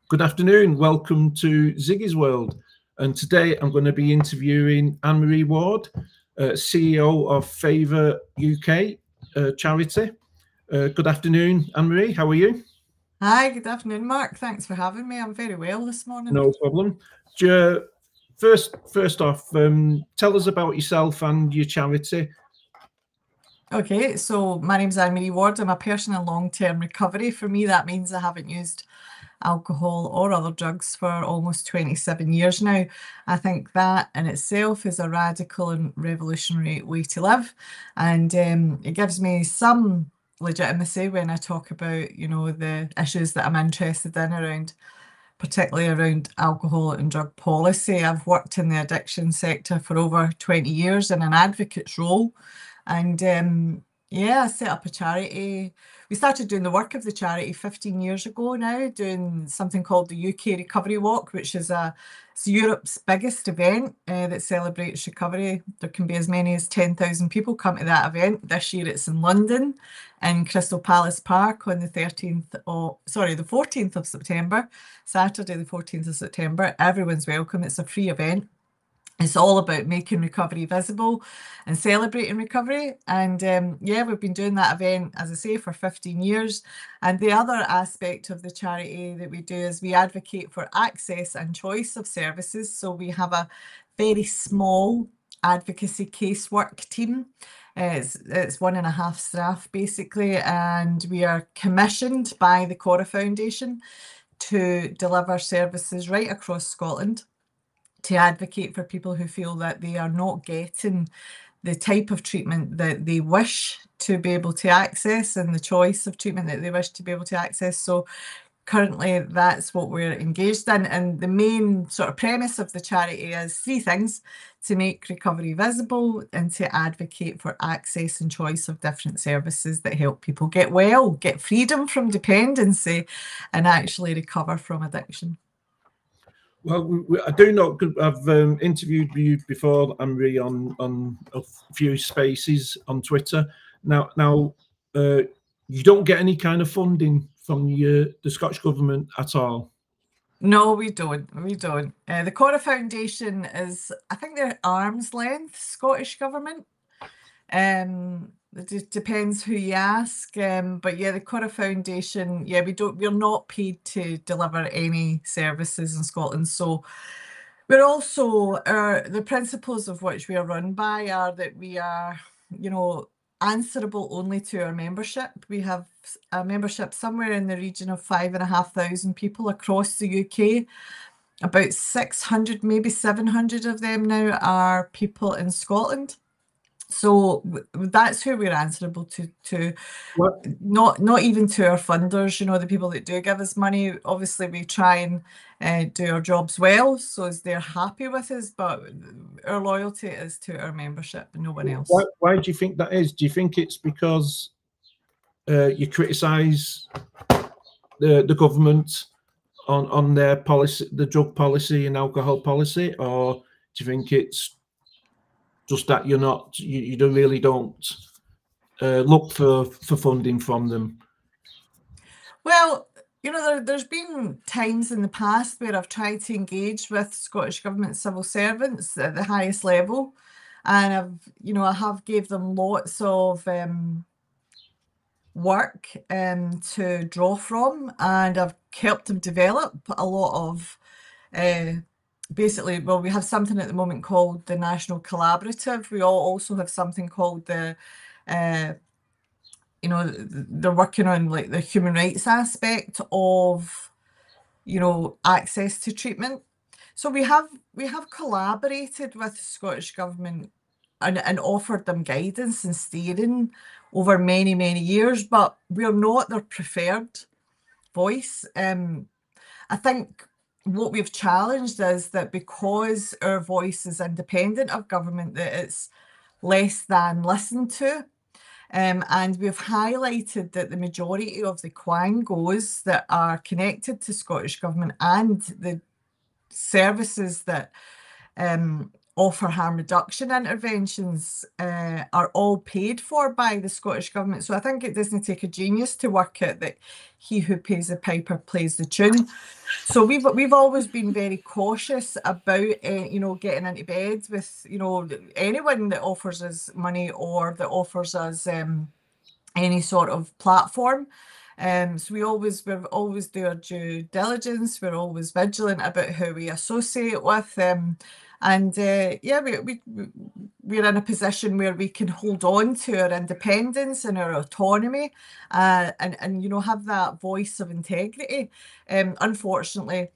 Good afternoon. Welcome to Ziggy's World. And today I'm going to be interviewing Annemarie Ward, CEO of Favour UK charity. Good afternoon, Annemarie. How are you? Hi, good afternoon, Mark. Thanks for having me. I'm very well this morning. No problem. First off, tell us about yourself and your charity. Okay, so my name's Annemarie Ward. I'm a person in long-term recovery. For me, that means I haven't used alcohol or other drugs for almost 27 years now. I think that in itself is a radical and revolutionary way to live, and it gives me some legitimacy when I talk about, the issues that I'm interested in around, particularly around alcohol and drug policy. I've worked in the addiction sector for over 20 years in an advocate's role, and yeah, I set up a charity. We started doing the work of the charity 15 years ago now, doing something called the UK Recovery Walk, which is it's Europe's biggest event that celebrates recovery. There can be as many as 10,000 people come to that event. This year it's in London, in Crystal Palace Park on the 14th of September, Saturday the 14th of September. Everyone's welcome. It's a free event. It's all about making recovery visible and celebrating recovery. And yeah, we've been doing that event, as I say, for 15 years. And the other aspect of the charity that we do is we advocate for access and choice of services. So we have a very small advocacy casework team. It's 1.5 staff basically, and we are commissioned by the Cora Foundation to deliver services right across Scotland, to advocate for people who feel that they are not getting the type of treatment that they wish to be able to access and the choice of treatment that they wish to be able to access. So currently that's what we're engaged in. And the main sort of premise of the charity is 3 things: to make recovery visible and to advocate for access and choice of different services that help people get well, get freedom from dependency, and actually recover from addiction. Well, I do know, I've interviewed you before, Annemarie, on a few spaces on Twitter. Now, you don't get any kind of funding from the Scottish Government at all? No, we don't. We don't. The Cora Foundation is, I think they're arm's length Scottish Government. It depends who you ask, but yeah, the Cora Foundation, yeah, we're not paid to deliver any services in Scotland. So we're also, the principles of which we are run by are that we are, answerable only to our membership. We have a membership somewhere in the region of 5,500 people across the UK. About 600, maybe 700 of them now are people in Scotland. So that's who we're answerable to. Not even to our funders, the people that do give us money. Obviously, we try and do our jobs well, so as they're happy with us, but our loyalty is to our membership and no one else. Why do you think that is? Do you think it's because you criticise the government on their policy, the drug policy and alcohol policy, or do you think it's just that you really don't look for funding from them? Well, there's been times in the past where I've tried to engage with Scottish Government civil servants at the highest level, and I have gave them lots of work to draw from, and I've helped them develop a lot of basically, well, we have something at the moment called the National Collaborative. We also have something called the they're working on like the human rights aspect of access to treatment. So we have collaborated with the Scottish Government and offered them guidance and steering over many years, but we're not their preferred voice. I think what we've challenged is that because our voice is independent of government, that it's less than listened to. And we've highlighted that the majority of the quangos that are connected to Scottish Government and the services that offer harm reduction interventions are all paid for by the Scottish Government. So I think it doesn't take a genius to work out that he who pays the piper plays the tune. So we've always been very cautious about getting into bed with anyone that offers us money or that offers us any sort of platform. So we always do our due diligence. We're always vigilant about who we associate with, and yeah, we're in a position where we can hold on to our independence and our autonomy, and have that voice of integrity. Unfortunately,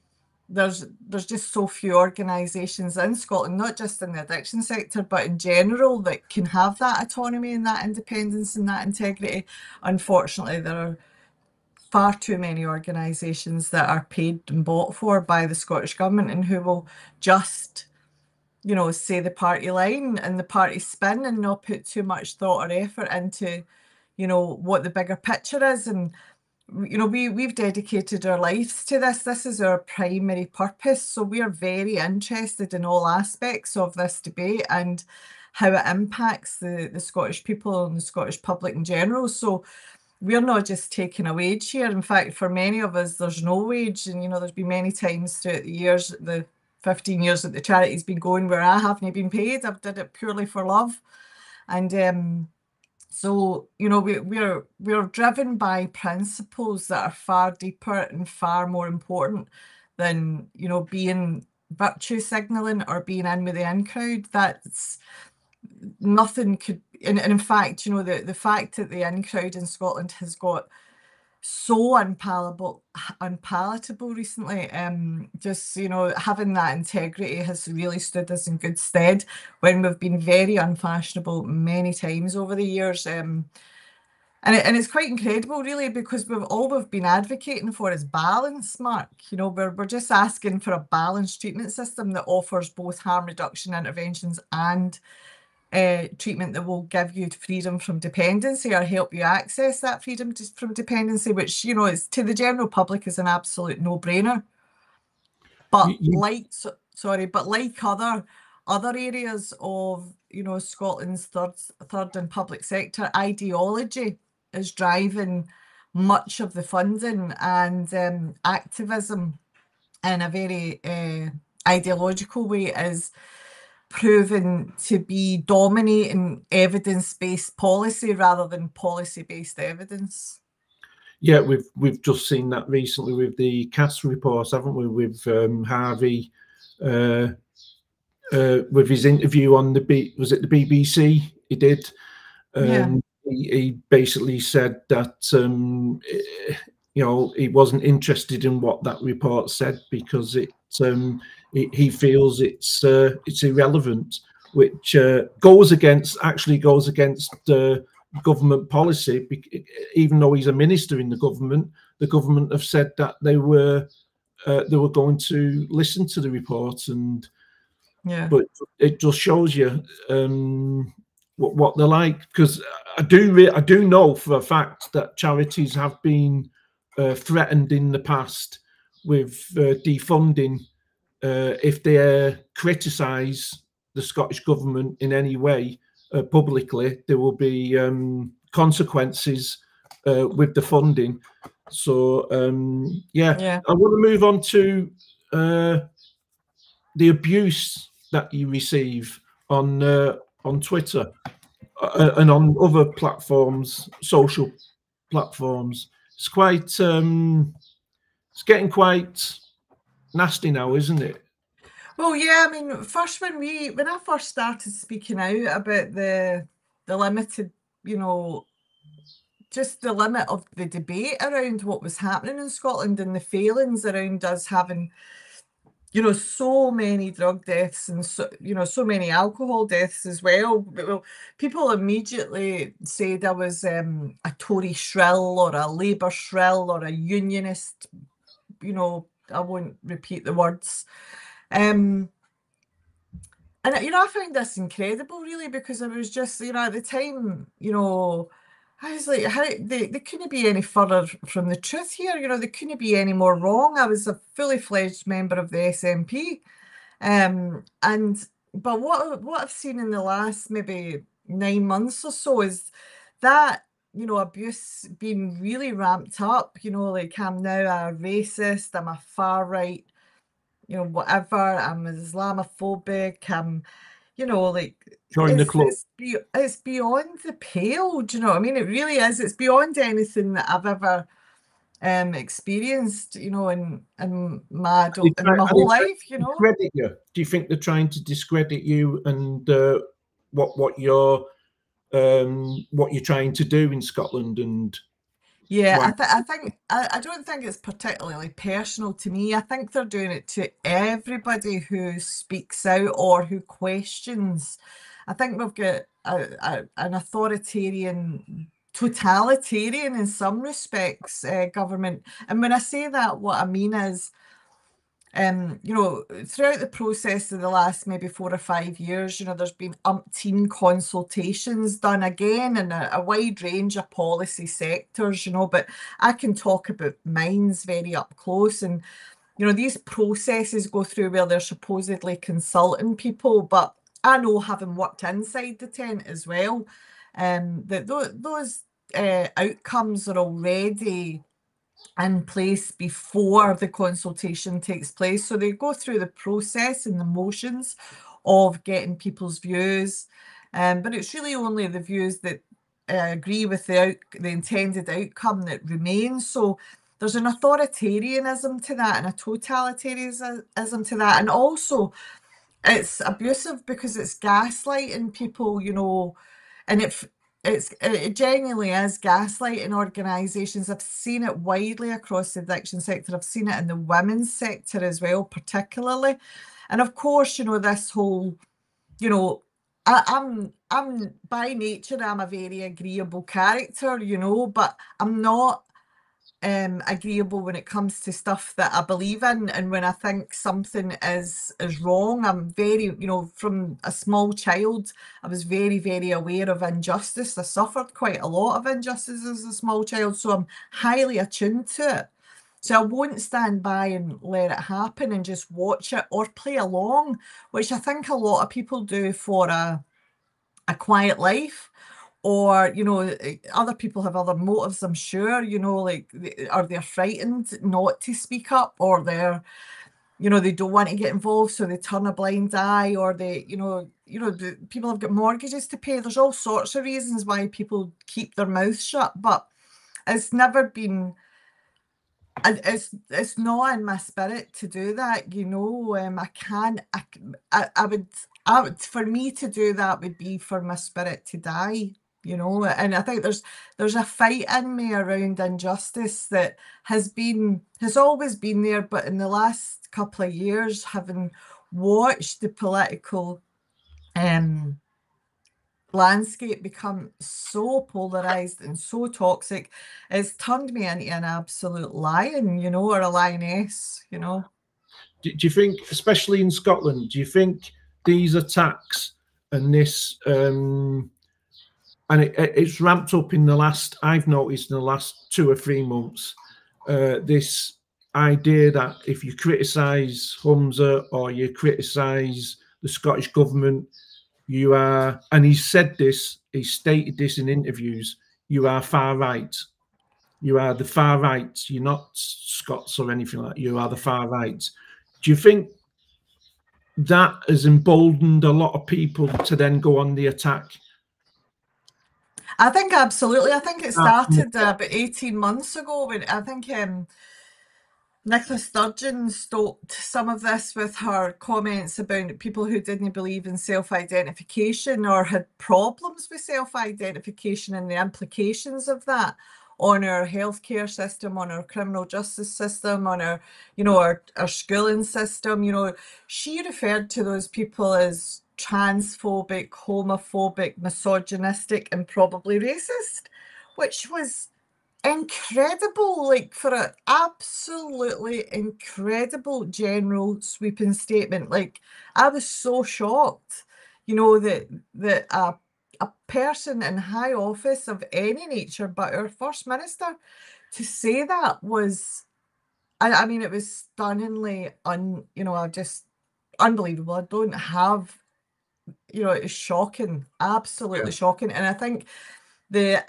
there's just so few organisations in Scotland, not just in the addiction sector, but in general, that can have that autonomy and that independence and that integrity. Unfortunately, there are far too many organisations that are paid and bought for by the Scottish Government and who will just, say the party line and the party spin and not put too much thought or effort into, what the bigger picture is. And we've dedicated our lives to this. This is our primary purpose. So we are very interested in all aspects of this debate and how it impacts the Scottish people and the Scottish public in general. So we're not just taking a wage here. In fact, for many of us, there's no wage. And, there's been many times throughout the years, the 15 years that the charity's been going, where I haven't been paid. I've did it purely for love. And so, we're driven by principles that are far deeper and far more important than, being virtue signalling or being in with the in crowd. That's nothing could, and in fact, the fact that the in crowd in Scotland has got so unpalatable recently, just having that integrity has really stood us in good stead when we've been very unfashionable many times over the years, and it's quite incredible, really, because we've been advocating for is balance, Mark. We're just asking for a balanced treatment system that offers both harm reduction interventions and treatment that will give you freedom from dependency or help you access that freedom from dependency, which is to the general public is an absolute no-brainer. But like other areas of Scotland's third and public sector, ideology is driving much of the funding and activism in a very ideological way is proven to be dominating evidence-based policy rather than policy-based evidence. Yeah, we've just seen that recently with the CAS report, haven't we? With Harvey, with his interview on the BBC he did. He basically said that he wasn't interested in what that report said because he feels it's irrelevant, which goes against government policy. Even though he's a minister in the government have said that they were going to listen to the report, and but it just shows you what they're like. Because I do know for a fact that charities have been threatened in the past with defunding if they criticise the Scottish Government in any way publicly. There will be consequences with the funding. So I want to move on to the abuse that you receive on Twitter and on other platforms, social platforms. It's quite it's getting quite nasty now, isn't it? Well, yeah, I mean, first when I first started speaking out about the limited, just the limit of the debate around what was happening in Scotland and the failings around us having, so many drug deaths and so many alcohol deaths as well. People immediately said I was a Tory shrill or a Labour shrill or a unionist. I won't repeat the words. And I found this incredible, really, because I was just, at the time, I was like, how they couldn't be any further from the truth here. They couldn't be any more wrong. I was a fully fledged member of the SNP, and but what I've seen in the last maybe 9 months or so is that, you know, abuse being really ramped up. You know, like, I'm now a racist, I'm a far right, you know, whatever, I'm Islamophobic, I'm, you know, like, Join the club. it's beyond the pale. Do you know what I mean? It really is. It's beyond anything that I've ever experienced, you know, in my whole life, you know. Discredit you? Do you think they're trying to discredit you and what you're trying to do in Scotland? And Yeah, why? I don't think it's particularly personal to me. I think they're doing it to everybody who speaks out or who questions. I think we've got an authoritarian, totalitarian in some respects, government. And when I say that, what I mean is, you know, throughout the process of the last maybe 4 or 5 years, you know, there's been umpteen consultations done again in a wide range of policy sectors, you know, but I can talk about mines very up close. And, you know, these processes go through where they're supposedly consulting people, but I know, having worked inside the tent as well, that those outcomes are already in place before the consultation takes place. So they go through the process and the motions of getting people's views, but it's really only the views that agree with the intended outcome that remains. So there's an authoritarianism to that and a totalitarianism to that. And also, it's abusive because it's gaslighting people, you know, and it genuinely is gaslighting organisations. I've seen it widely across the addiction sector. I've seen it in the women's sector as well, particularly. And of course, you know, this whole, you know, I'm by nature, I'm a very agreeable character, you know, but I'm not agreeable when it comes to stuff that I believe in, and when I think something is wrong. I'm very, you know, from a small child, I was very, very aware of injustice. I suffered quite a lot of injustice as a small child, so I'm highly attuned to it. So I won't stand by and let it happen and just watch it or play along, which I think a lot of people do for a quiet life. Or, you know, other people have other motives, I'm sure, you know, like, or they're frightened not to speak up, or they're, you know, they don't want to get involved, so they turn a blind eye, or they, people have got mortgages to pay. There's all sorts of reasons why people keep their mouths shut, but it's never been, it's not in my spirit to do that, you know. I would, for me to do that would be for my spirit to die, you know. And I think there's a fight in me around injustice that has always been there, but in the last couple of years, having watched the political landscape become so polarized and so toxic, it's turned me into an absolute lion, you know, or a lioness, you know. Do you think, especially in Scotland, do you think these attacks and this and it's ramped up in the last, I've noticed in the last 2 or 3 months, this idea that if you criticise Humza or you criticise the Scottish government, you are, and he's said this, he's stated this in interviews, you are far right. You are the far right. You're not Scots or anything like that. You are the far right. Do you think that has emboldened a lot of people to then go on the attack? I think absolutely. I think it started about 18 months ago when I think Nicola Sturgeon stoked some of this with her comments about people who didn't believe in self-identification or had problems with self-identification and the implications of that on our healthcare system, on our criminal justice system, on our, you know, our schooling system. You know, she referred to those people as transphobic, homophobic, misogynistic, and probably racist, which was incredible, like, for an absolutely incredible general sweeping statement. Like, I was so shocked, you know, that a person in high office of any nature, but our First Minister, to say that was, I mean, it was stunningly you know, just unbelievable. I don't have you know, it's shocking, absolutely shocking. And I think the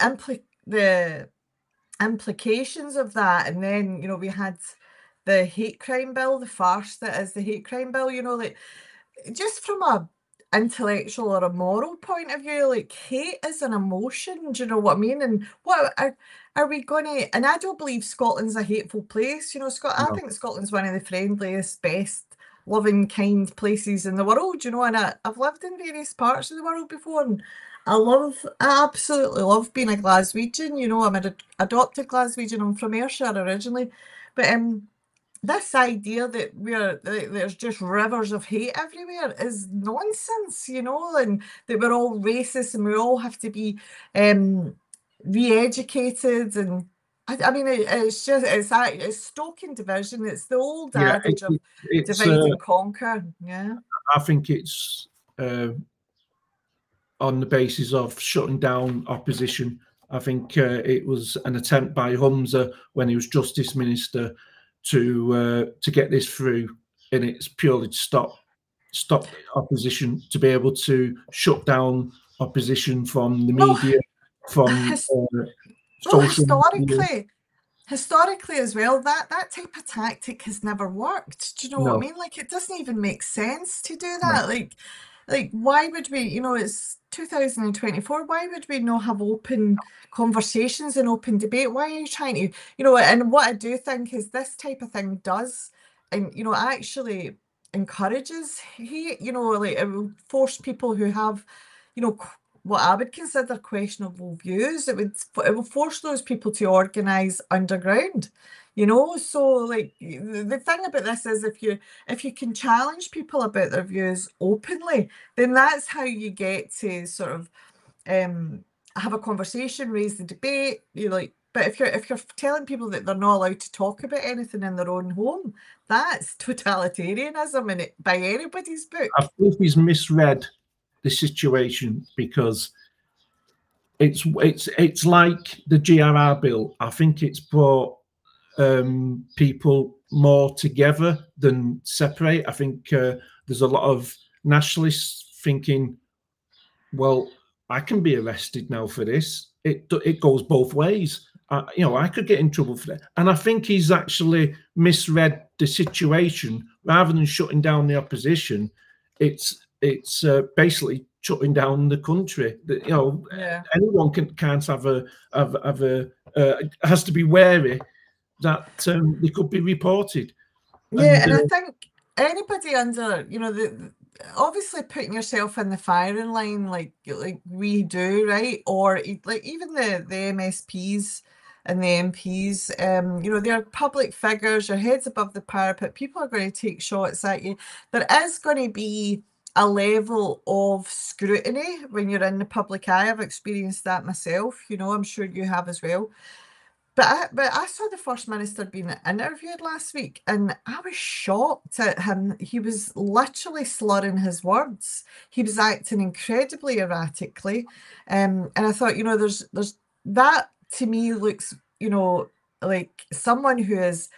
implications of that, and then, you know, we had the hate crime bill, the farce that is the hate crime bill, you know, like, just from a intellectual or a moral point of view, like, hate is an emotion, do you know what I mean? And what are we gonna, and I don't believe Scotland's a hateful place, you know. I No. think Scotland's one of the friendliest, best, loving, kind places in the world, you know, and I've lived in various parts of the world before, and I absolutely love being a Glaswegian, you know. I'm an adopted Glaswegian, I'm from Ayrshire originally, but this idea that there's just rivers of hate everywhere is nonsense, you know, and that we're all racist and we all have to be re-educated. And I mean, it's stoking division. It's the old Yeah, adage of it's. divide and conquer. Yeah. I think it's on the basis of shutting down opposition. I think it was an attempt by Humza when he was Justice Minister to get this through, and it's purely to stop opposition, to be able to shut down opposition from the Well, media, from social media. historically as well, that type of tactic has never worked. Do you know what I No, mean? Like, it doesn't even make sense to do no. that. Like why would we, you know, it's 2024, why would we not have open conversations and open debate? Why are you trying to, you know, and what I do think is this type of thing does, and, you know, actually encourages hate, you know, like, it will force people who have, you know, what I would consider questionable views. It will force those people to organise underground, you know. So, like, the thing about this is, if you can challenge people about their views openly, then that's how you get to sort of have a conversation, raise the debate. You like, but if you're telling people that they're not allowed to talk about anything in their own home, that's totalitarianism, and it by anybody's book. I think he's misread the situation, because it's like the GRR bill. I think it's brought people more together than separate. I think there's a lot of nationalists thinking, well, I can be arrested now for this. It goes both ways. You know, I could get in trouble for that. And I think he's actually misread the situation. Rather than shutting down the opposition, it's basically shutting down the country. You know, anyone can't have a has to be wary that they could be reported. Yeah, and I think anybody under, you know, obviously putting yourself in the firing line, like we do, right? Or like even the MSPs and the MPs, you know, they're public figures, your head's above the parapet, people are going to take shots at you. There is going to be a level of scrutiny when you're in the public eye. I've experienced that myself, you know, I'm sure you have as well. But I saw the First Minister being interviewed last week, and I was shocked at him. He was literally slurring his words. He was acting incredibly erratically. And I thought, you know, there's that, to me, looks, you know, like someone who is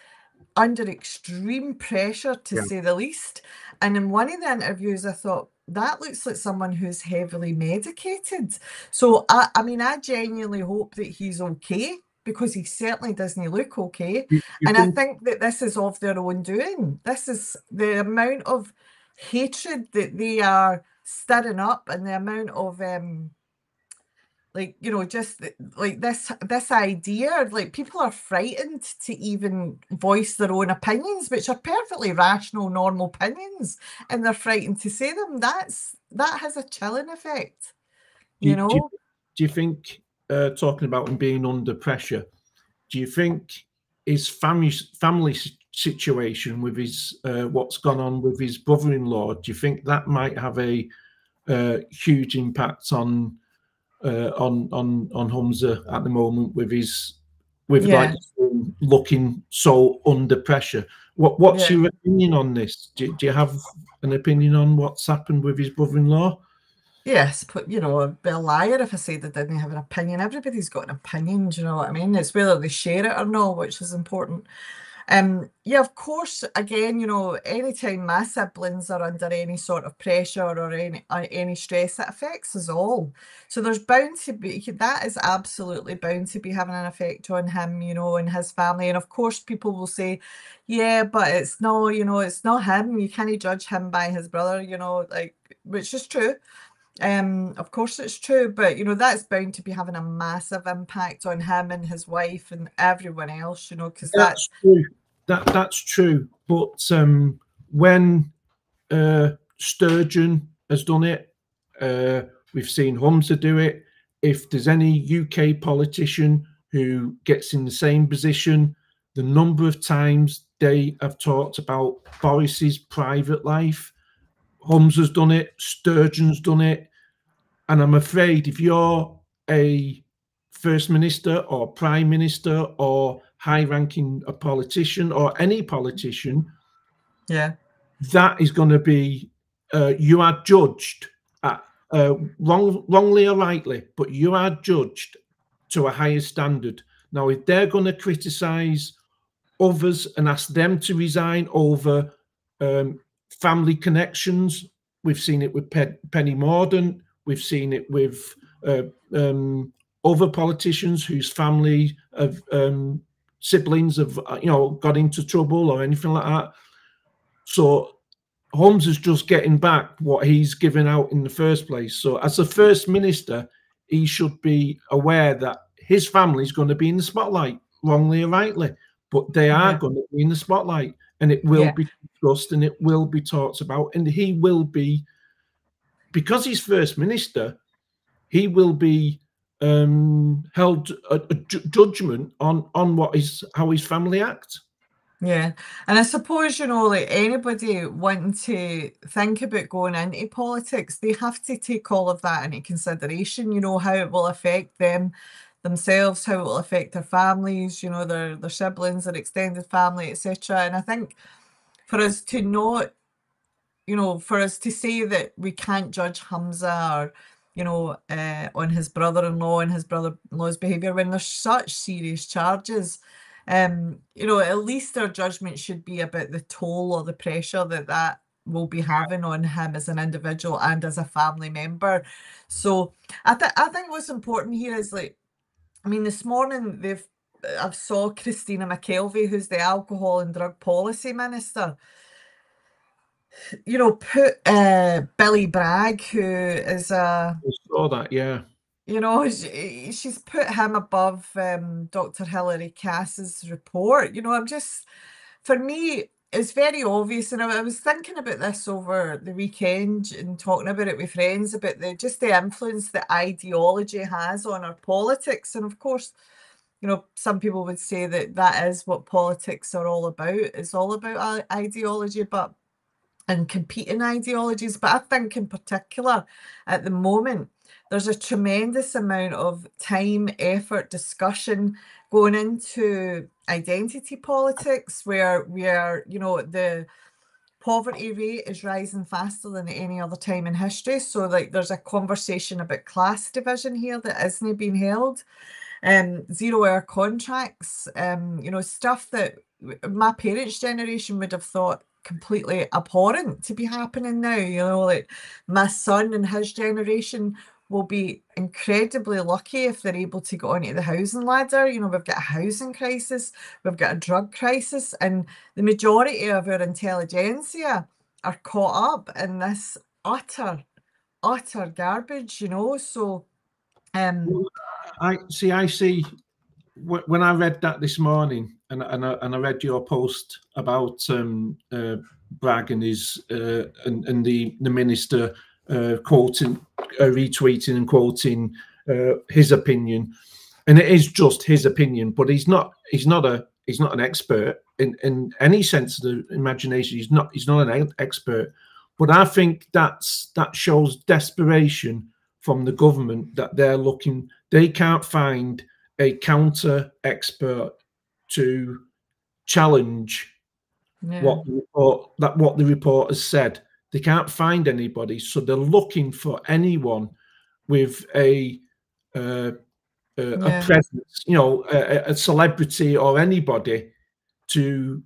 under extreme pressure, to say the least. And in one of the interviews, I thought, that looks like someone who's heavily medicated. So I mean, I genuinely hope that he's okay, because he certainly doesn't look okay. And I think that this is of their own doing. This is the amount of hatred that they are stirring up, and the amount of like, you know, just like this idea, like, people are frightened to even voice their own opinions, which are perfectly rational, normal opinions, and they're frightened to say them. That has a chilling effect, you know. Do you think, talking about him being under pressure, do you think his family situation with his what's gone on with his brother-in-law, do you think that might have a huge impact on Humza at the moment, with like looking so under pressure? What's your opinion on this? Do you have an opinion on what's happened with his brother-in-law? Yes, but, you know, I'd be a liar if I said I didn't have an opinion. Everybody's got an opinion, do you know what I mean? It's whether they share it or not, which is important. Yeah, of course, again, you know, anytime my siblings are under any sort of pressure or any stress, it affects us all. So there's bound to be, that is absolutely bound to be having an effect on him, you know, and his family. And of course, people will say, yeah, but it's no, you know, it's not him. You can't judge him by his brother, you know, like, which is true. Of course it's true, but you know, that's bound to be having a massive impact on him and his wife and everyone else, you know, because That's true. That's true. But when Sturgeon has done it, we've seen Humza do it. If there's any UK politician who gets in the same position, the number of times they have talked about Boris's private life, Humza's done it, Sturgeon's done it, and I'm afraid if you're a First Minister or Prime Minister or high-ranking a politician or any politician, yeah, that is going to be you are judged at, wrongly or rightly, but you are judged to a higher standard. Now, if they're going to criticise others and ask them to resign over family connections, we've seen it with Penny Mordaunt, we've seen it with other politicians whose family of siblings have, you know, got into trouble or anything like that. So Holmes is just getting back what he's given out in the first place. So as the First Minister, he should be aware that his family is going to be in the spotlight, wrongly or rightly, but they are going to be in the spotlight, and it will be discussed and it will be talked about, and he will be, because he's First Minister, he will be held a judgment on what is how his family act. Yeah, and I suppose, you know, like anybody wanting to think about going into politics, they have to take all of that into consideration, you know, how it will affect them themselves, how it will affect their families, you know, their siblings, their extended family, etc. And I think for us to not, you know, for us to say that we can't judge Humza or, you know, on his brother-in-law and his brother-in-law's behaviour when there's such serious charges, you know, at least our judgment should be about the toll or the pressure that will be having on him as an individual and as a family member. So I think what's important here is, like, I mean, this morning I saw Christina McKelvey, who's the Alcohol and Drug Policy Minister, you know, put Billy Bragg, who is I saw that, yeah. You know, she's put him above Dr. Hilary Cass's report. You know, for me, it's very obvious, and I was thinking about this over the weekend and talking about it with friends about the influence that ideology has on our politics. And of course, you know, some people would say that is what politics are all about. It's all about ideology, and competing ideologies. But I think in particular, at the moment, there's a tremendous amount of time, effort, discussion going into identity politics, where you know, the poverty rate is rising faster than at any other time in history. So, like, there's a conversation about class division here that isn't being held. 0-hour contracts, you know, stuff that my parents' generation would have thought completely abhorrent to be happening now. You know, like, my son and his generation will be incredibly lucky if they're able to get onto the housing ladder. You know, we've got a housing crisis, we've got a drug crisis, and the majority of our intelligentsia are caught up in this utter garbage, you know. So I see when I read that this morning, and I read your post about Bragg and his and the minister quoting, retweeting and quoting his opinion, and it is just his opinion, but he's not an expert in any sense of the imagination. He's not an expert, but I think that shows desperation from the government, that they can't find a counter expert to challenge what the report has said. They can't find anybody, so they're looking for anyone with a presence, you know, a celebrity or anybody to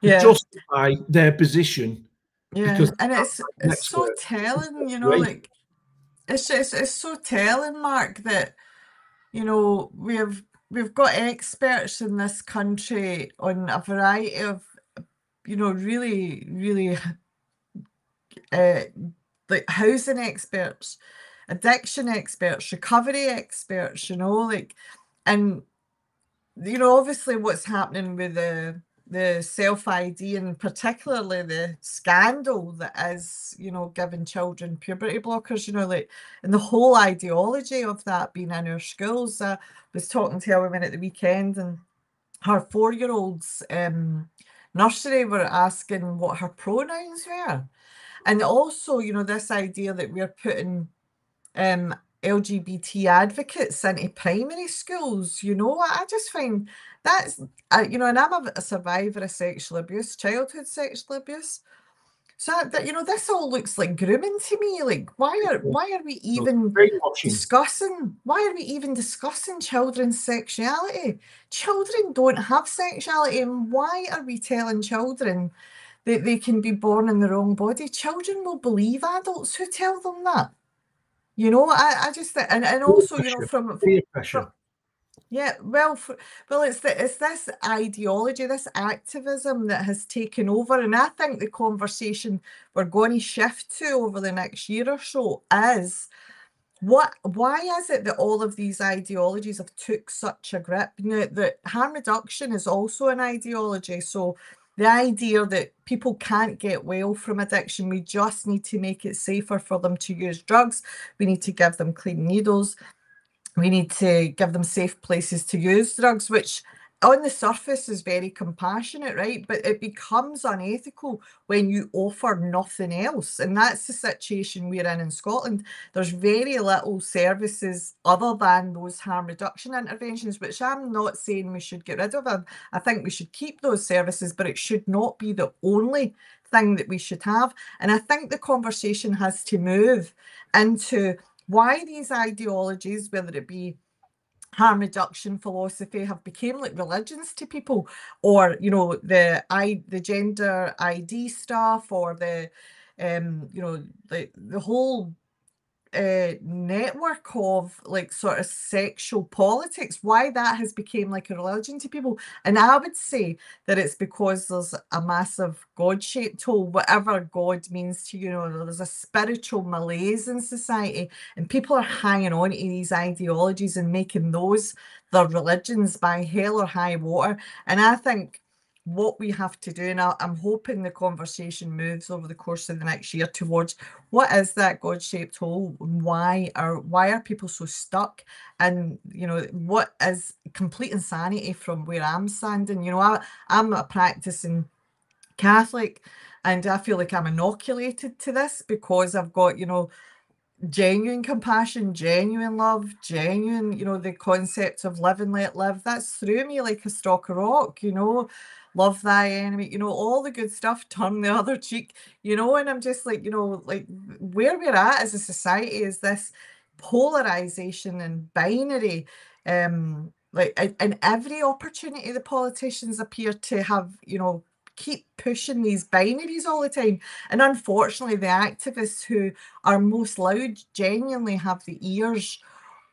justify their position. Yeah, because and it's so telling, you know, like it's so telling, Mark, that, you know, we've got experts in this country on a variety of, you know, really, really like housing experts, addiction experts, recovery experts, you know, like, and you know, obviously what's happening with the self-ID, and particularly the scandal that is, you know, giving children puberty blockers, you know, like, and the whole ideology of that being in our schools. I was talking to a woman at the weekend, and her 4-year-old's nursery were asking what her pronouns were. And also, you know, this idea that we're putting LGBT advocates into primary schools, you know, I just find that's, you know, and I'm a survivor of sexual abuse, childhood sexual abuse. So that, you know, this all looks like grooming to me. Like, why are we even discussing? Why are we even discussing children's sexuality? Children don't have sexuality, and why are we telling children that they can be born in the wrong body? Children will believe adults who tell them that. You know, I just think, and also, you know, from yeah, well, it's this ideology, this activism that has taken over, and I think the conversation we're going to shift to over the next year or so is why is it that all of these ideologies have took such a grip? Now, that harm reduction is also an ideology, so the idea that people can't get well from addiction, we just need to make it safer for them to use drugs. We need to give them clean needles. We need to give them safe places to use drugs, which on the surface is very compassionate, right? But it becomes unethical when you offer nothing else. And that's the situation we're in Scotland. There's very little services other than those harm reduction interventions, which I'm not saying we should get rid of them. I think we should keep those services, but it should not be the only thing that we should have. And I think the conversation has to move into why these ideologies, whether it be harm reduction philosophy, have become like religions to people, or, you know, the gender ID stuff, or the you know, the whole network of like sort of sexual politics, why that has become like a religion to people. And I would say that it's because there's a massive God-shaped hole, whatever God means to you, you know, there's a spiritual malaise in society, and people are hanging on to these ideologies and making those their religions by hell or high water. And I think what we have to do, and I'm hoping the conversation moves over the course of the next year towards what is that God-shaped hole, and why are people so stuck, and, you know, what is complete insanity from where I'm standing. You know, I'm a practicing Catholic, and I feel like I'm inoculated to this because I've got, you know, genuine compassion, genuine love, genuine, you know, the concept of live and let live, that's through me like a stalk of rock, you know, love thy enemy, you know, all the good stuff, turn the other cheek, you know. And I'm just like, you know, like where we're at as a society is this polarization and binary, like, and every opportunity the politicians appear to have, you know, keep pushing these binaries all the time. And unfortunately, the activists who are most loud genuinely have the ears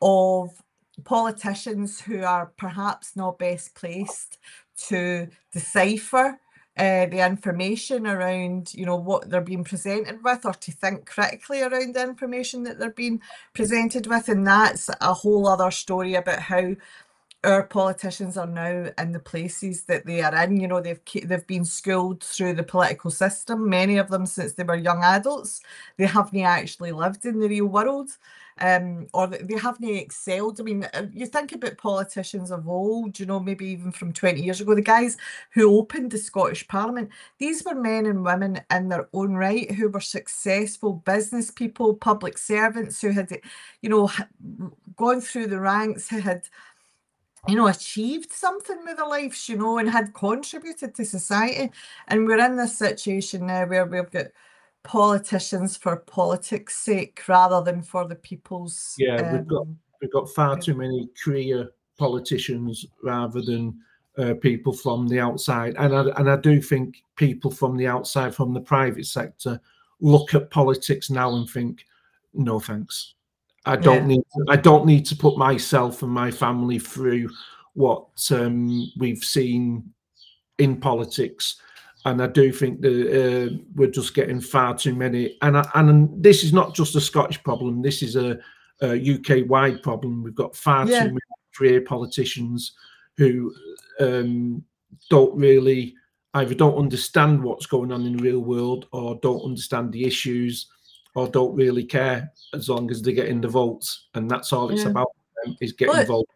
of politicians who are perhaps not best placed to decipher the information around, you know, what they're being presented with, or to think critically around the information that they're being presented with. And that's a whole other story about how our politicians are now in the places that they are in. You know, they've been schooled through the political system, many of them since they were young adults. They haven't actually lived in the real world, or they haven't excelled. I mean, you think about politicians of old, you know, maybe even from 20 years ago, the guys who opened the Scottish Parliament, these were men and women in their own right who were successful business people, public servants who had, you know, gone through the ranks, who had, you know, achieved something with their lives, you know, and had contributed to society. And we're in this situation now where we've got politicians for politics' sake rather than for the people's. Yeah, we've got far too many career politicians rather than people from the outside, and I do think people from the outside, from the private sector, look at politics now and think, no thanks. I don't need to put myself and my family through what we've seen in politics. And I do think that we're just getting far too many. And this is not just a Scottish problem. This is a UK-wide problem. We've got far too many career politicians who don't really either don't understand what's going on in the real world, or don't understand the issues, or don't really care, as long as they're getting the votes. And that's all it's about, is getting votes.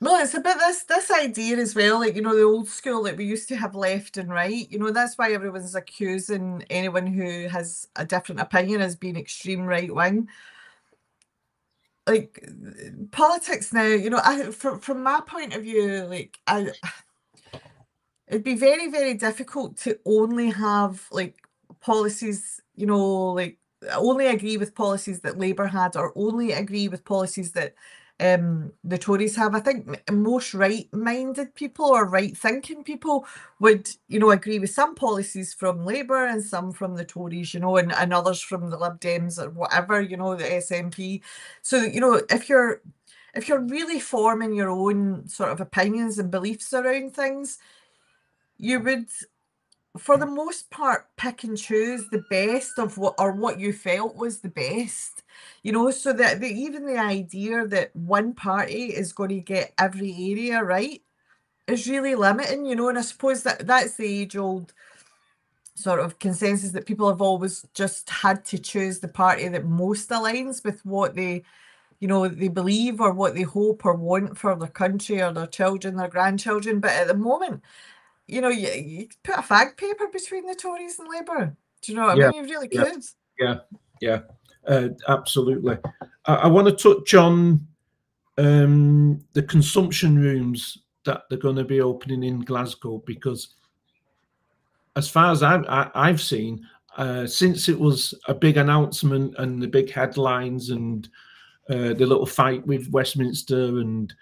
Well, it's a bit this idea as well, like, you know, the old school, like we used to have left and right, you know, that's why everyone's accusing anyone who has a different opinion as being extreme right wing. Like, politics now, you know, from my point of view, like, it'd be very, very difficult to only have like policies, you know, like only agree with policies that Labour had, or only agree with policies that the Tories have. I think most right-minded people or right-thinking people would, you know, agree with some policies from Labour and some from the Tories, you know, and others from the Lib Dems or whatever, you know, the SNP. So, you know, if you're really forming your own sort of opinions and beliefs around things, you would, for the most part, pick and choose the best of what you felt was the best, you know, so that even the idea that one party is going to get every area right is really limiting, you know. And I suppose that's the age-old sort of consensus, that people have always just had to choose the party that most aligns with what they, you know, they believe or what they hope or want for their country or their children, their grandchildren. But at the moment, you know, you put a fag paper between the Tories and Labour. Do you know what I mean? You really could. Yeah, absolutely. I want to touch on the consumption rooms that they're going to be opening in Glasgow, because as far as I've seen, since it was a big announcement and the big headlines and the little fight with Westminster, and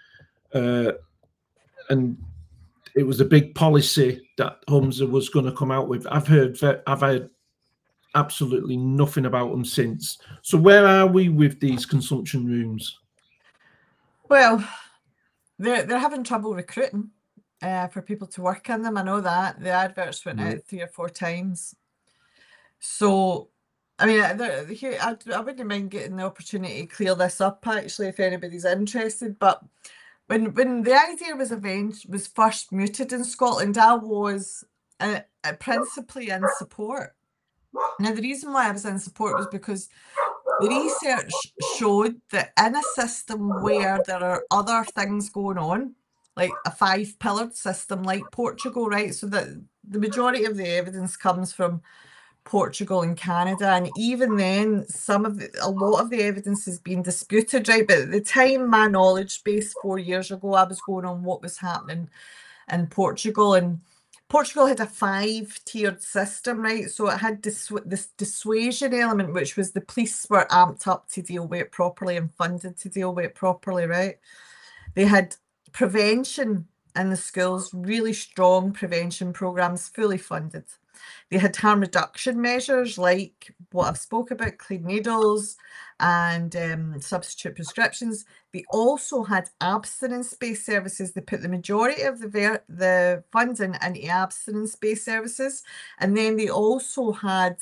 it was a big policy that Humza was going to come out with, I've heard absolutely nothing about them since. So where are we with these consumption rooms? Well, they're having trouble recruiting for people to work in them. I know that the adverts went out 3 or 4 times. So, I mean, I wouldn't mind getting the opportunity to clear this up, actually, if anybody's interested. But when the idea was first mooted in Scotland, I was principally in support. Now, the reason why I was in support was because the research showed that in a system where there are other things going on, like a 5-pillared system like Portugal, right? So that the majority of the evidence comes from Portugal and Canada, and even then a lot of the evidence has been disputed, right? But at the time, my knowledge base 4 years ago, I was going on what was happening in Portugal, and Portugal had a 5-tiered system, right? So it had this dissuasion element, which was the police were amped up to deal with it properly and funded to deal with it properly, right? They had prevention in the schools, really strong prevention programs, fully funded. They had harm reduction measures like what I've spoke about, clean needles and substitute prescriptions. They also had abstinence-based services. They put the majority of the funding into abstinence-based services. And then they also had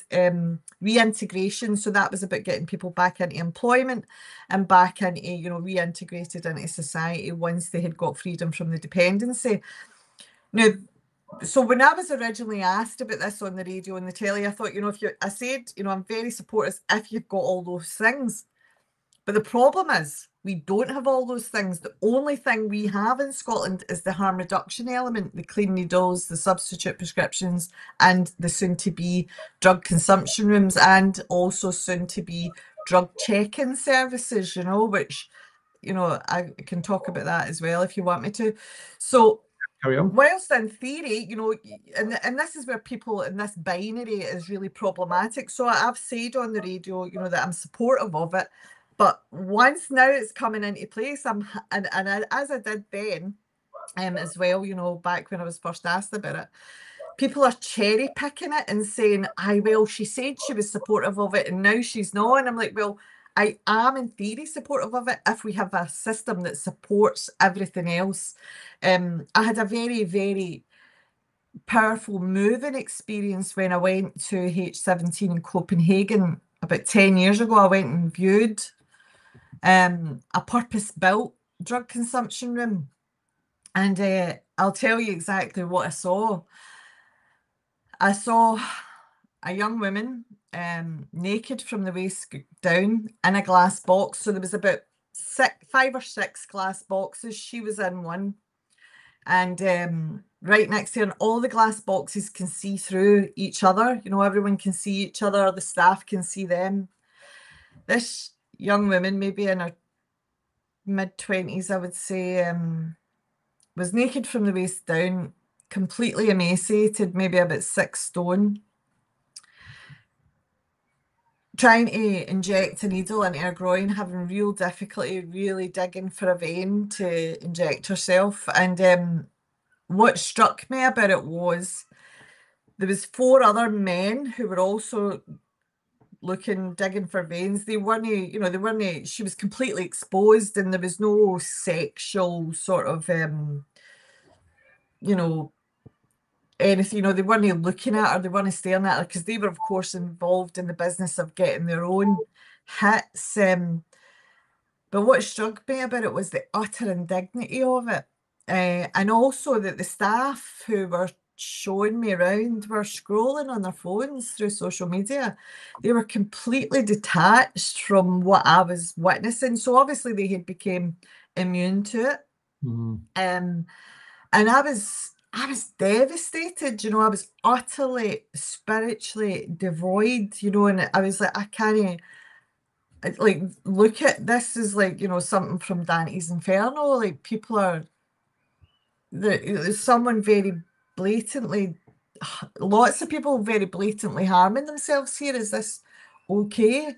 reintegration. So that was about getting people back into employment and back into, you know, reintegrated into society once they had got freedom from the dependency. Now, so when I was originally asked about this on the radio and the telly, I thought, you know, I said, you know, I'm very supportive if you've got all those things. But the problem is we don't have all those things. The only thing we have in Scotland is the harm reduction element, the clean needles, the substitute prescriptions, and the soon-to-be drug consumption rooms, and also soon-to-be drug check-in services, you know, which, you know, I can talk about that as well if you want me to. So, whilst in theory, you know, and this is where people in this binary is really problematic. So I've said on the radio, you know, that I'm supportive of it, but once now it's coming into place, and as I did then, as well, you know, back when I was first asked about it. People are cherry picking it and saying, well, she said she was supportive of it and now she's not. And I'm like, well, I am in theory supportive of it if we have a system that supports everything else. I had a very, very powerful moving experience when I went to H17 in Copenhagen about 10 years ago. I went and viewed a purpose-built drug consumption room. And I'll tell you exactly what I saw. I saw a young woman naked from the waist down in a glass box. So there was about 5 or 6 glass boxes. She was in one. And right next to her, and all the glass boxes can see through each other. You know, everyone can see each other. The staff can see them. This young woman, maybe in her mid-20s, I would say, was naked from the waist down, completely emaciated, maybe about 6 stone, trying to inject a needle into her groin, having real difficulty really digging for a vein to inject herself. And what struck me about it was there was 4 other men who were also digging for veins. They weren't, you know, she was completely exposed and there was no sexual sort of, you know, anything, you know, they weren't looking at her, they weren't staring at her, because they were, of course, involved in the business of getting their own hits. But what struck me about it was the utter indignity of it. And also that the staff who were showing me around were scrolling on their phones through social media. They were completely detached from what I was witnessing. So obviously they had become immune to it. And I was devastated, you know. I was utterly spiritually devoid, you know, and I was like, I can't, like, look at this as like, you know, something from Dante's Inferno. Like, people are, there's someone very blatantly, lots of people very blatantly harming themselves here. Is this okay?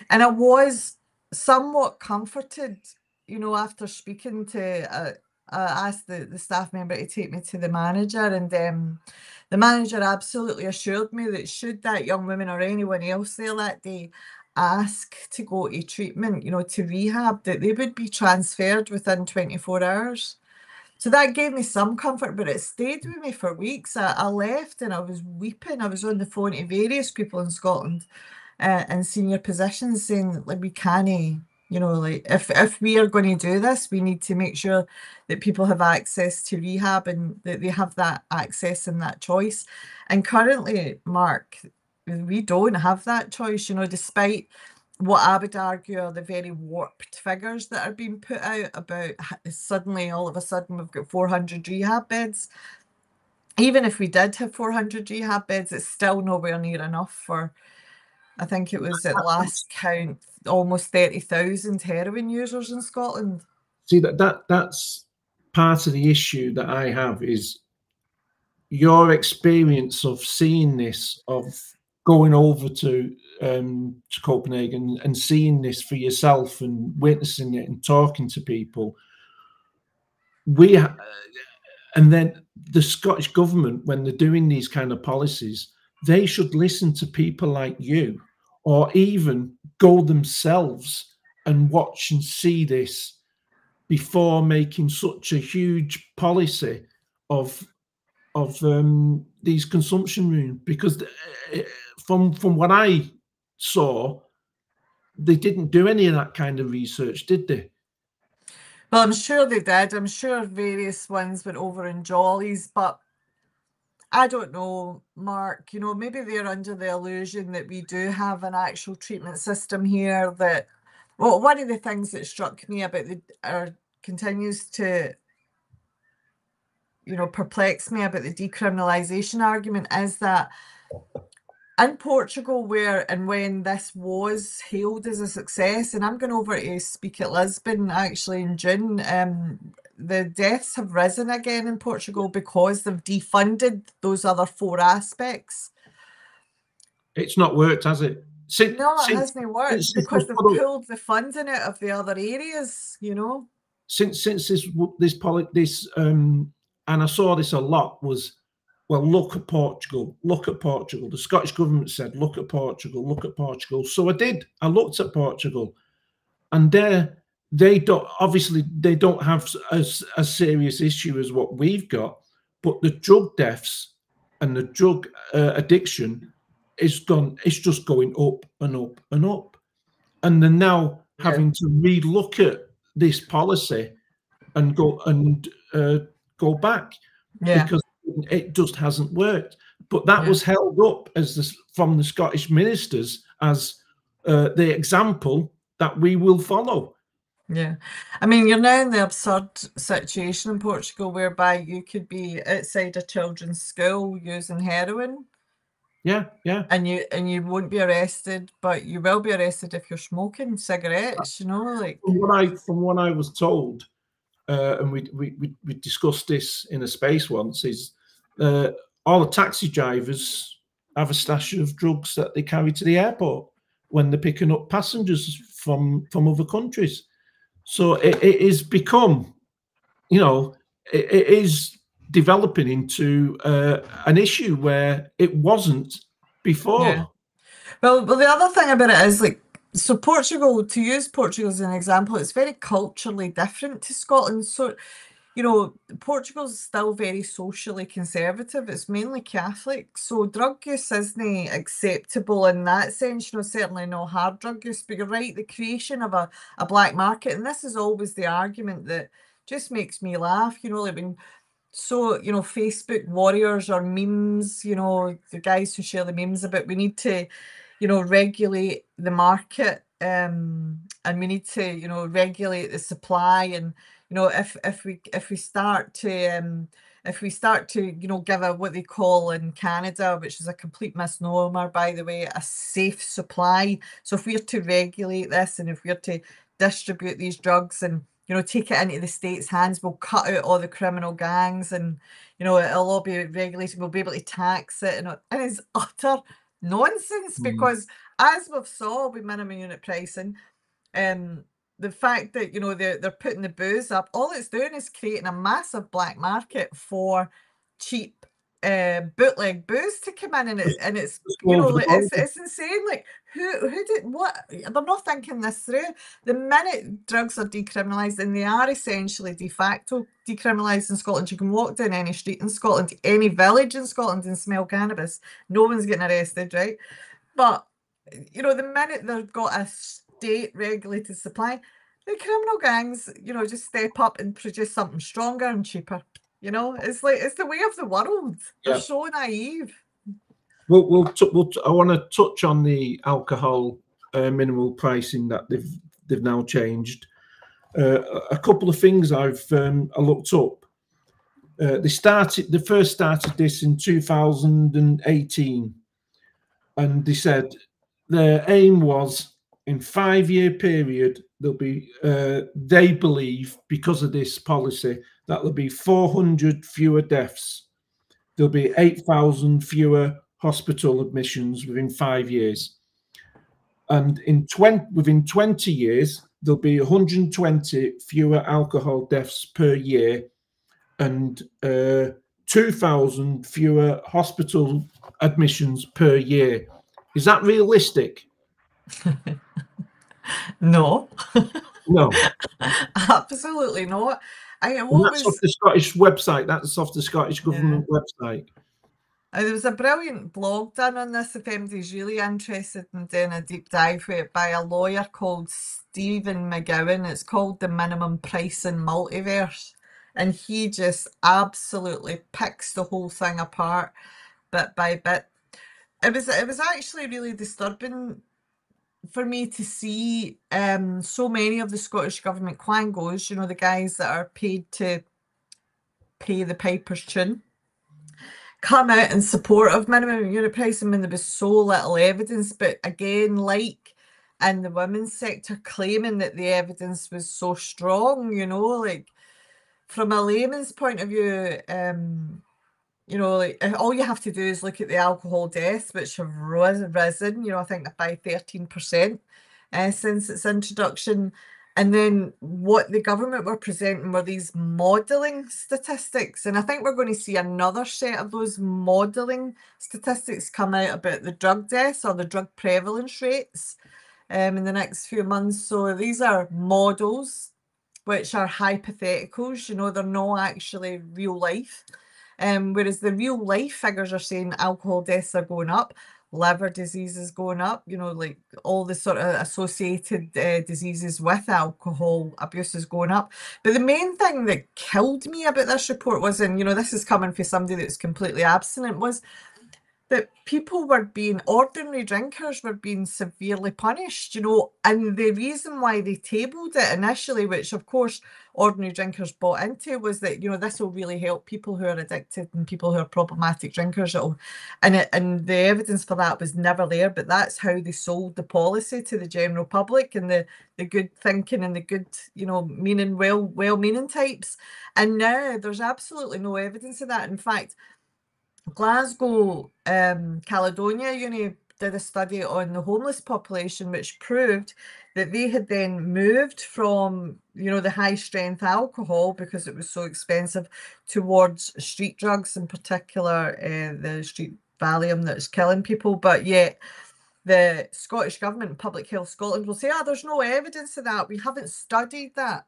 And I was somewhat comforted, you know, after speaking to, I asked the staff member to take me to the manager, and the manager absolutely assured me that should that young woman or anyone else there that day ask to go to treatment, you know, to rehab, that they would be transferred within 24 hours. So that gave me some comfort, but it stayed with me for weeks. I left and I was weeping. I was on the phone to various people in Scotland in senior positions saying, like, we can't, you know, like, if we are going to do this, we need to make sure that people have access to rehab and that they have that access and that choice. And currently, Mark, we don't have that choice, you know, despite what I would argue are the very warped figures that are being put out about suddenly, all of a sudden, we've got 400 rehab beds. Even if we did have 400 rehab beds, it's still nowhere near enough for, I think it was at last count, almost 30,000 heroin users in Scotland. See, that's part of the issue that I have, is your experience of seeing this, of going over to Copenhagen and seeing this for yourself and witnessing it and talking to people. And then the Scottish government, when they're doing these kind of policies, they should listen to people like you, or even go themselves and watch and see this before making such a huge policy of these consumption rooms. Because from what I saw, they didn't do any of that kind of research, did they? Well, I'm sure they did. I'm sure various ones went over in jollies, but I don't know, Mark, you know, maybe they're under the illusion that we do have an actual treatment system here. That, well, one of the things that struck me about continues to, you know, perplex me about the decriminalisation argument is that in Portugal, where and when this was hailed as a success, and I'm going over to speak at Lisbon actually in June, the deaths have risen again in Portugal because they've defunded those other 4 aspects. It's not worked, has it? No, it hasn't worked because they've pulled the funding out of the other areas, you know. since this and I saw this a lot, was, well, look at Portugal, look at Portugal. The Scottish government said, look at Portugal, look at Portugal. So I did. I looked at Portugal, and they don't, obviously they don't have a serious issue as what we've got, but the drug deaths and the drug addiction is just going up and up and up. And they're now having to re-look at this policy and go back because it just hasn't worked. But that was held up as from the Scottish ministers as the example that we will follow. Yeah, I mean, you're now in the absurd situation in Portugal whereby you could be outside a children's school using heroin. Yeah, yeah. And you won't be arrested, but you will be arrested if you're smoking cigarettes, you know, like. From what I was told, and we discussed this in a space once, is all the taxi drivers have a stash of drugs that they carry to the airport when they're picking up passengers from other countries. So it is become, you know, it is developing into an issue where it wasn't before. Yeah. Well, the other thing about it is, like, so Portugal, to use Portugal as an example, it's very culturally different to Scotland. So, you know, Portugal's still very socially conservative. It's mainly Catholic. So drug use isn't acceptable in that sense, you know, certainly no hard drug use. But you're right, the creation of a black market, and this is always the argument that just makes me laugh, you know, like when, so, you know, Facebook warriors or memes, you know, the guys who share the memes about we need to, you know, regulate the market, and we need to, you know, regulate the supply. And, you know, if we start to you know, give a what they call in Canada, which is a complete misnomer, by the way, a safe supply. So if we're to regulate this, and if we're to distribute these drugs and, you know, take it into the state's hands, we'll cut out all the criminal gangs, and, you know, it'll all be regulated, we'll be able to tax it, and it's utter nonsense. Because as we've saw with minimum unit pricing, the fact that, you know, they're putting the booze up, all it's doing is creating a massive black market for cheap bootleg booze to come in, and it's you know, it's insane. Like, who did what? They're not thinking this through. The minute drugs are decriminalised, and they are essentially de facto decriminalised in Scotland, you can walk down any street in Scotland, any village in Scotland, and smell cannabis. No one's getting arrested, right? But, you know, the minute they've got a state-regulated supply, the criminal gangs, you know, just step up and produce something stronger and cheaper. You know, it's like, it's the way of the world. They're so naive. I want to touch on the alcohol minimal pricing that they've now changed. A couple of things I've I looked up. They first started this in 2018, and they said their aim was, in 5-year period, there'll be, they believe, because of this policy, that there'll be 400 fewer deaths. There'll be 8,000 fewer hospital admissions within 5 years. And within 20 years, there'll be 120 fewer alcohol deaths per year, and 2,000 fewer hospital admissions per year. Is that realistic? No. No. Absolutely not. That's off the Scottish website. That's off the Scottish government website. There was a brilliant blog done on this, if anybody's really interested in doing a deep dive with it, by a lawyer called Stephen McGowan. It's called The Minimum Pricing Multiverse. And he just absolutely picks the whole thing apart bit by bit. It was actually really disturbing for me to see so many of the Scottish government quangos, you know, the guys that are paid to pay the piper's tune, come out in support of minimum unit pricing when there was so little evidence. But again, like in the women's sector, claiming that the evidence was so strong, you know, like from a layman's point of view, you know, like all you have to do is look at the alcohol deaths, which have risen, you know, I think by 13% since its introduction. And then what the government were presenting were these modelling statistics. And I think we're going to see another set of those modelling statistics come out about the drug deaths or the drug prevalence rates in the next few months. So these are models, which are hypotheticals, you know, they're not actually real life. Whereas the real life figures are saying alcohol deaths are going up, liver disease is going up, you know, like all the sort of associated diseases with alcohol abuse is going up. But the main thing that killed me about this report was, and you know, this is coming from somebody that's completely abstinent, was that people were being, ordinary drinkers were being severely punished, you know, and the reason why they tabled it initially, which of course ordinary drinkers bought into, was that, you know, this will really help people who are addicted and people who are problematic drinkers. And the evidence for that was never there, but that's how they sold the policy to the general public and the good thinking and the good, you know, meaning, well-meaning types. And now there's absolutely no evidence of that. In fact, Glasgow Caledonia Uni did a study on the homeless population, which proved that they had then moved from, you know, the high strength alcohol because it was so expensive towards street drugs, in particular the street Valium that's killing people. But yet the Scottish Government and Public Health Scotland will say, there's no evidence of that. We haven't studied that.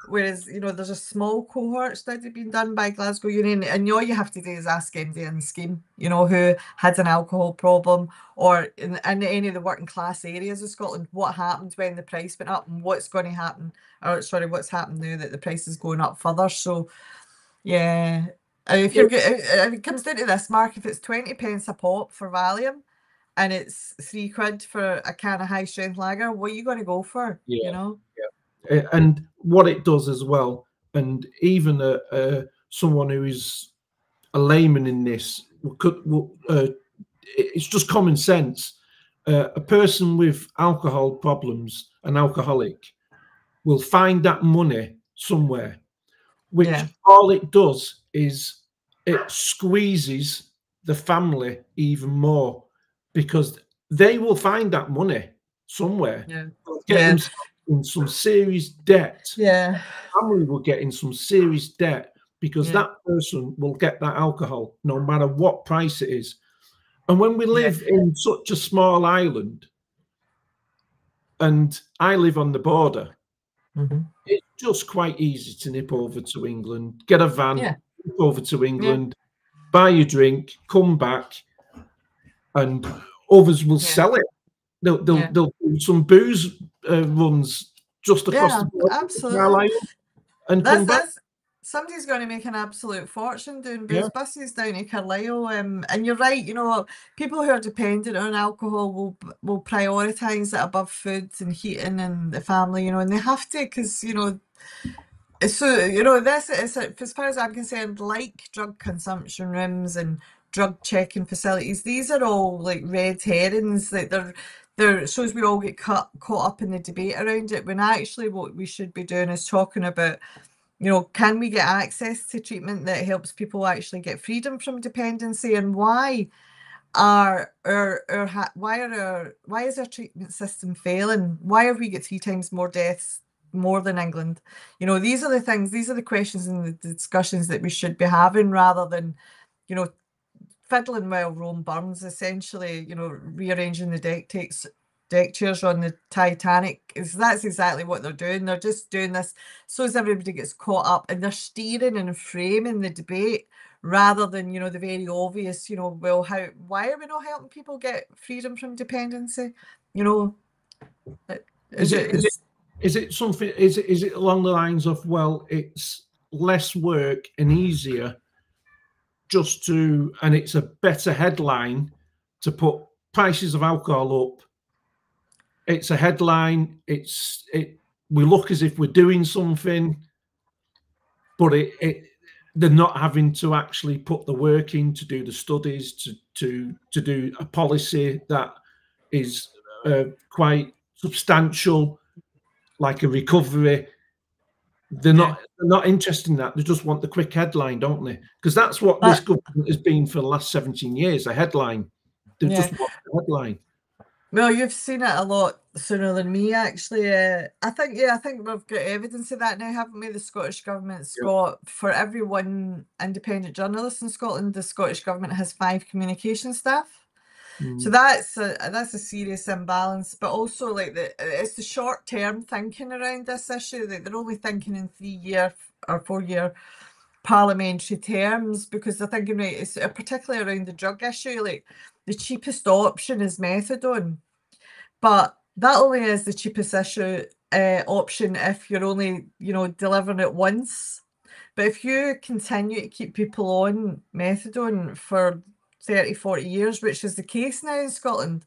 Whereas, you know, there's a small cohort study being done by Glasgow Uni, and all you have to do is ask MD in the scheme, you know, who had an alcohol problem, or in any of the working class areas of Scotland, what happened when the price went up and what's going to happen, or sorry, what's happened now that the price is going up further. So, yeah, if it comes down to this, Mark, if it's 20 pence a pop for Valium, and it's £3 for a can of high strength lager, what are you going to go for? Yeah, you know? Yeah. And what it does as well, and even someone who is a layman in this, it's just common sense. A person with alcohol problems, an alcoholic, will find that money somewhere, which all it does is it squeezes the family even more, because they will find that money somewhere. Get themselves in some serious debt. The family will get in some serious debt because that person will get that alcohol no matter what price it is. And when we live in such a small island, and I live on the border, it's just quite easy to nip over to England, get a van, nip over to England, buy your drink, come back, and others will sell it. They'll do some booze runs just across the border, absolutely, and come back. Somebody's going to make an absolute fortune doing booze buses down to Carlisle. And you're right, you know, people who are dependent on alcohol will prioritise it above food and heating and the family, you know, and they have to, because, you know, so, you know, this is, as far as I'm concerned, like drug consumption rooms and drug checking facilities, these are all like red herrings. Like they're shows we all get caught up in the debate around it, when actually what we should be doing is talking about, you know, can we get access to treatment that helps people actually get freedom from dependency, and why is our treatment system failing? Why have we got 3 times more deaths more than England? You know, these are the things, these are the questions and the discussions that we should be having, rather than, you know, fiddling while Rome burns, essentially, you know, rearranging the deck chairs on the Titanic. That's exactly what they're doing. They're just doing this so as everybody gets caught up, and they're steering and framing the debate rather than, you know, the very obvious, you know, well, why are we not helping people get freedom from dependency? You know, is it something? Is it along the lines of, well, it's less work and easier just to, and it's a better headline to put prices of alcohol up. It's a headline. We look as if we're doing something, but they're not having to actually put the work in to do the studies, to do a policy that is quite substantial, like a recovery. They're not interested in that. They just want the quick headline, don't they? Because that's what this government has been for the last 17 years, a headline. They just want the headline. Well, you've seen it a lot sooner than me, actually. I think we've got evidence of that now, haven't we? The Scottish government's got, for every one independent journalist in Scotland, the Scottish government has 5 communication staff. So that's a serious imbalance, but also like it's the short-term thinking around this issue. That they're only thinking in 3-year or 4-year parliamentary terms, because they're thinking, right, it's particularly around the drug issue, like the cheapest option is methadone, but that only is the cheapest option if you're only, you know, delivering it once. But if you continue to keep people on methadone for 30, 40 years, which is the case now in Scotland,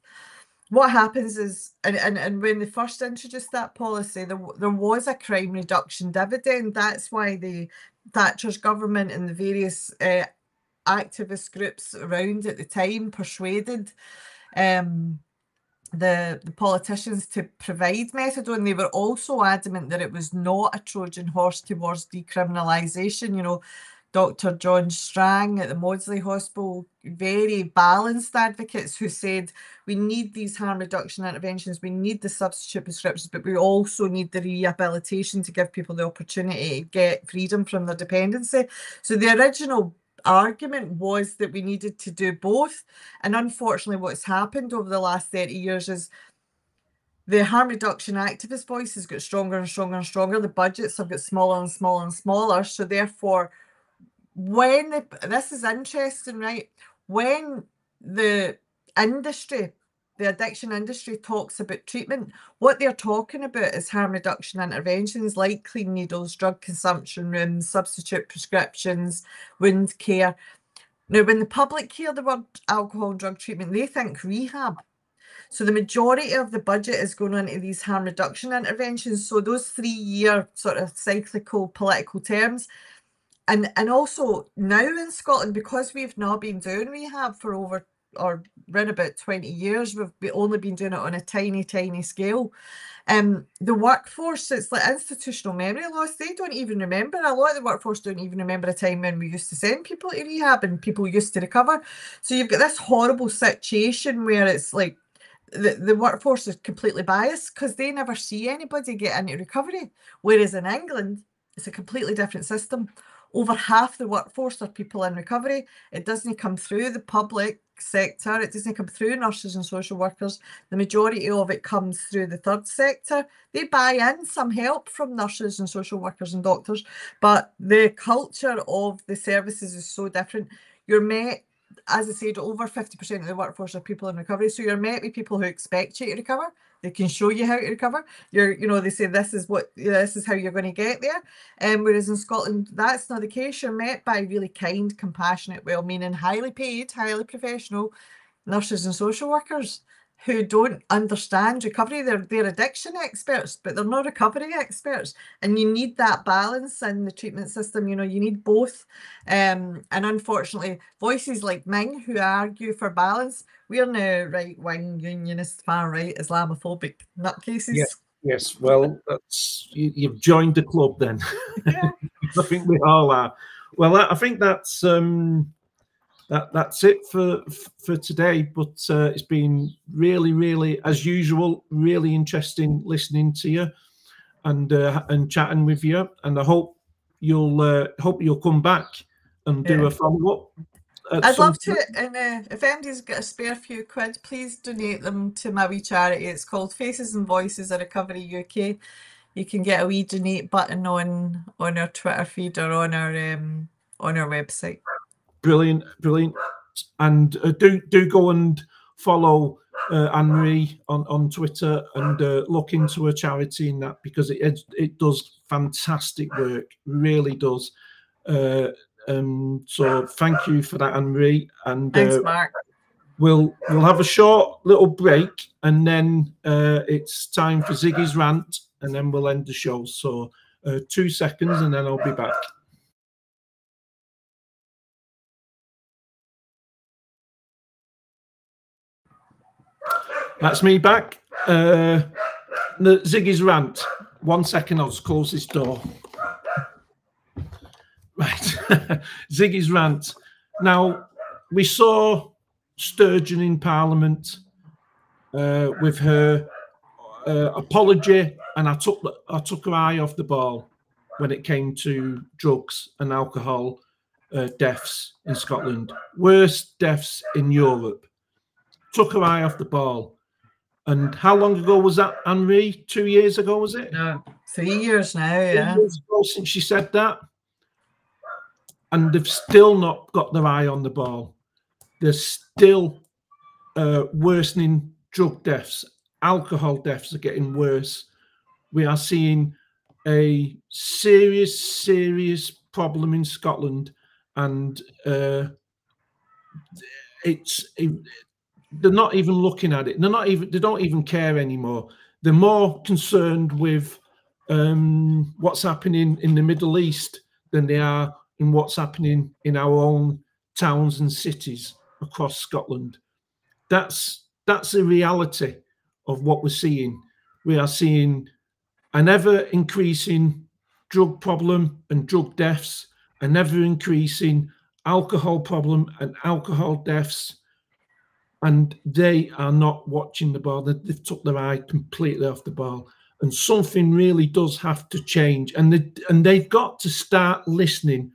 what happens is, and when they first introduced that policy, there was a crime reduction dividend. That's why the Thatcher's government and the various activist groups around at the time persuaded the politicians to provide methadone. They were also adamant that it was not a Trojan horse towards decriminalisation. You know, Dr. John Strang at the Maudsley Hospital, very balanced advocates who said we need these harm reduction interventions, we need the substitute prescriptions, but we also need the rehabilitation to give people the opportunity to get freedom from their dependency. So the original argument was that we needed to do both, and unfortunately what's happened over the last 30 years is the harm reduction activist voice has got stronger and stronger and stronger. The budgets have got smaller and smaller and smaller. So therefore, when this is interesting, right? When the industry, the addiction industry, talks about treatment, what they're talking about is harm reduction interventions like clean needles, drug consumption rooms, substitute prescriptions, wound care. Now, when the public hear the word alcohol and drug treatment, they think rehab. So the majority of the budget is going into these harm reduction interventions. So those 3-year sort of cyclical political terms. And also now in Scotland, because we've not been doing rehab for over or around about 20 years, we've only been doing it on a tiny, tiny scale. The workforce, it's like institutional memory loss. They don't even remember. A lot of the workforce don't even remember a time when we used to send people to rehab and people used to recover. So you've got this horrible situation where it's like the workforce is completely biased because they never see anybody get into recovery. Whereas in England, it's a completely different system. Over half the workforce are people in recovery. It doesn't come through the public sector. It doesn't come through nurses and social workers. The majority of it comes through the third sector. They buy in some help from nurses and social workers and doctors, but the culture of the services is so different. You're met, as I said, over 50% of the workforce are people in recovery. So you're met with people who expect you to recover. They can show you how to recover. They say this is how you're going to get there. Whereas in Scotland, that's not the case. You're met by really kind, compassionate, well-meaning, highly paid, highly professional nurses and social workers who don't understand recovery. They're addiction experts, but they're not recovery experts. And you need that balance in the treatment system. You need both. And unfortunately, voices like Ming who argue for balance, we're now right-wing, unionist, far-right, Islamophobic nutcases. Yes. Well, you've joined the club then. Yeah. I think we all are. Well, I think that's it for today. But it's been really, as usual, really interesting listening to you and chatting with you. And I hope you'll come back and do a follow up. I'd love to. And if anybody's got a spare few quid, please donate them to my wee charity. It's called Faces and Voices of Recovery UK. You can get a wee donate button on our Twitter feed or on our website. Brilliant. And do go and follow Annemarie on Twitter and look into her charity in that, because it does fantastic work, really does. So thank you for that, Annemarie. And thanks, Mark. We'll have a short little break, and then it's time for Ziggys Rant, and then we'll end the show. So 2 seconds, and then I'll be back. That's me back. The Ziggys Rant. 1 second, I'll just close this door. Right. Ziggys Rant. Now, we saw Sturgeon in Parliament with her apology, and I took her eye off the ball when it came to drugs and alcohol deaths in Scotland. Worst deaths in Europe. Took her eye off the ball. And how long ago was that, Annemarie? 2 years ago, was it? No, 3 years now, yeah. 3 years ago since she said that. And they've still not got their eye on the ball. There's still worsening drug deaths. Alcohol deaths are getting worse. We are seeing a serious problem in Scotland, and they're not even looking at it. They don't even care anymore. They're more concerned with what's happening in the Middle East than they are in what's happening in our own towns and cities across Scotland. That's the reality of what we're seeing. We are seeing an ever increasing drug problem and drug deaths, an ever increasing alcohol problem and alcohol deaths, and they are not watching the ball. They've took their eye completely off the ball, and something really does have to change. And they've got to start listening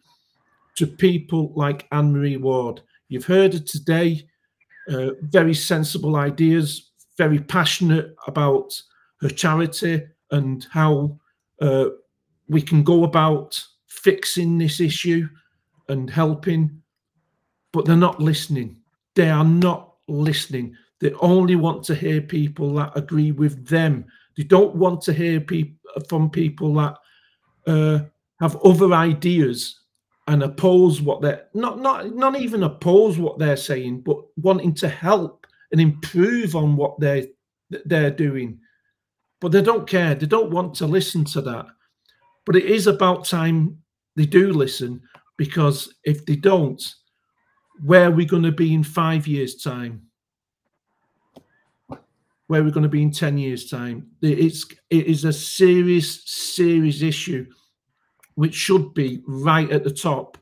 to people like Annemarie Ward. You've heard her today. Very sensible ideas, very passionate about her charity and how we can go about fixing this issue and helping, but they're not listening. They are not listening. They only want to hear people that agree with them. They don't want to hear from people that have other ideas and oppose what they're not even oppose what they're saying, but wanting to help and improve on what they're doing. But they don't care. They don't want to listen to that. But it is about time they do listen, because if they don't, where are we going to be in 5 years' time? Where are we going to be in 10 years' time? It is a serious issue, which should be right at the top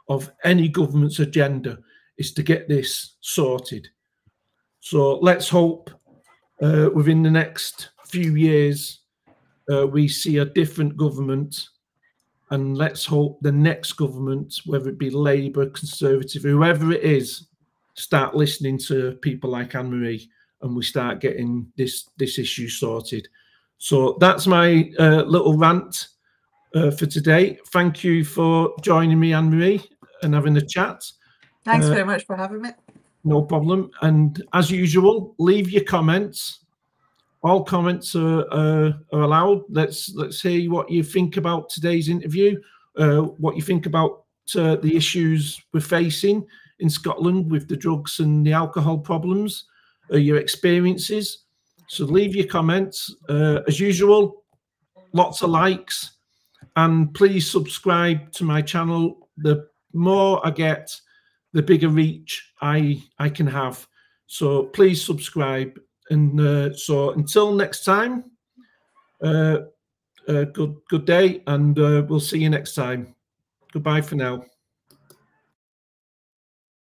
of any government's agenda, is to get this sorted. So let's hope within the next few years we see a different government, and let's hope the next government, whether it be Labour, Conservative, whoever it is, start listening to people like Annemarie, and we start getting this issue sorted. So that's my little rant for today. Thank you for joining me, Annemarie, and having a chat. Thanks very much for having me. No problem. And as usual, leave your comments. All comments are allowed. Let's hear what you think about today's interview, what you think about the issues we're facing in Scotland with the drugs and the alcohol problems, your experiences. So leave your comments. As usual, lots of likes, and please subscribe to my channel. The more I get, the bigger reach I can have. So please subscribe. And so until next time, good day, and we'll see you next time. Goodbye for now.